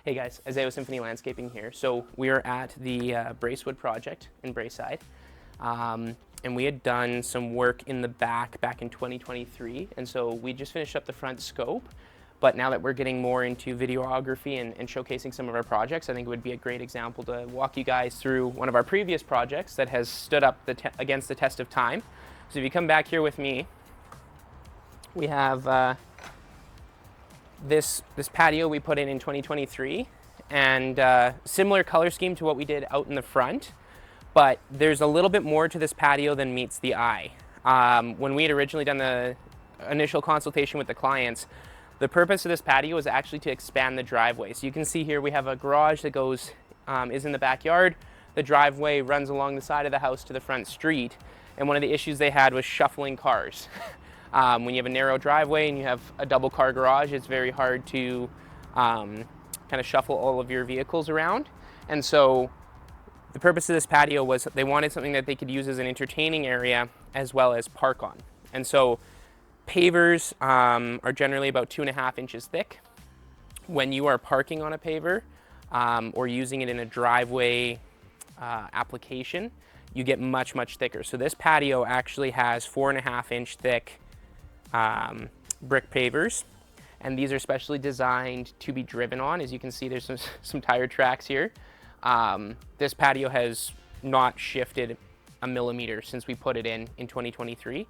Hey guys, Isaiah Symphony Landscaping here. So we are at the Bracewood project in Braeside. And we had done some work in the back in 2023. And so we just finished up the front scope. But now that we're getting more into videography and showcasing some of our projects, I think it would be a great example to walk you guys through one of our previous projects that has stood up against the test of time. So if you come back here with me, we have this patio we put in 2023, and similar color scheme to what we did out in the front, but there's a little bit more to this patio than meets the eye. When we had originally done the initial consultation with the clients, the purpose of this patio is actually to expand the driveway. So you can see here we have a garage that goes is in the backyard. The driveway runs along the side of the house to the front street, and one of the issues they had was shuffling cars. When you have a narrow driveway and you have a double car garage, it's very hard to kind of shuffle all of your vehicles around. And so the purpose of this patio was they wanted something that they could use as an entertaining area as well as park on. And so pavers are generally about 2.5 inches thick. When you are parking on a paver or using it in a driveway application, you get much thicker. So this patio actually has 4.5-inch thick brick pavers, and these are specially designed to be driven on. As you can see, there's some tire tracks here. This patio has not shifted a millimeter since we put it in 2023.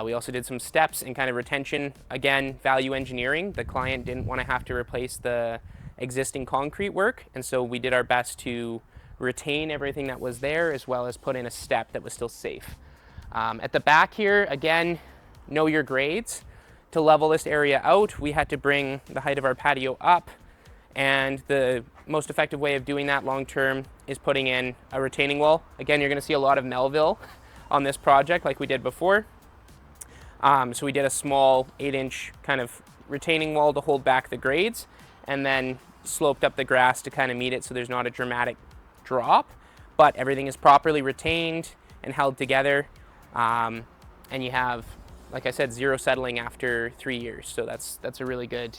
We also did some steps and kind of retention. Again, value engineering. The client didn't want to have to replace the existing concrete work, and so we did our best to retain everything that was there as well as put in a step that was still safe. At the back here, again, know your grades. To level this area out, we had to bring the height of our patio up, and the most effective way of doing that long term is putting in a retaining wall. Again, you're going to see a lot of Melville on this project like we did before. So we did a small 8-inch kind of retaining wall to hold back the grades, and then sloped up the grass to kind of meet it so there's not a dramatic drop, but everything is properly retained and held together, and you have, like I said, zero settling after 3 years. So that's a really good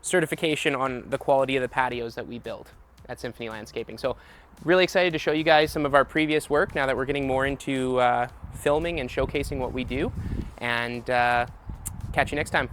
certification on the quality of the patios that we build at Symphony Landscaping. So really excited to show you guys some of our previous work now that we're getting more into filming and showcasing what we do, and catch you next time.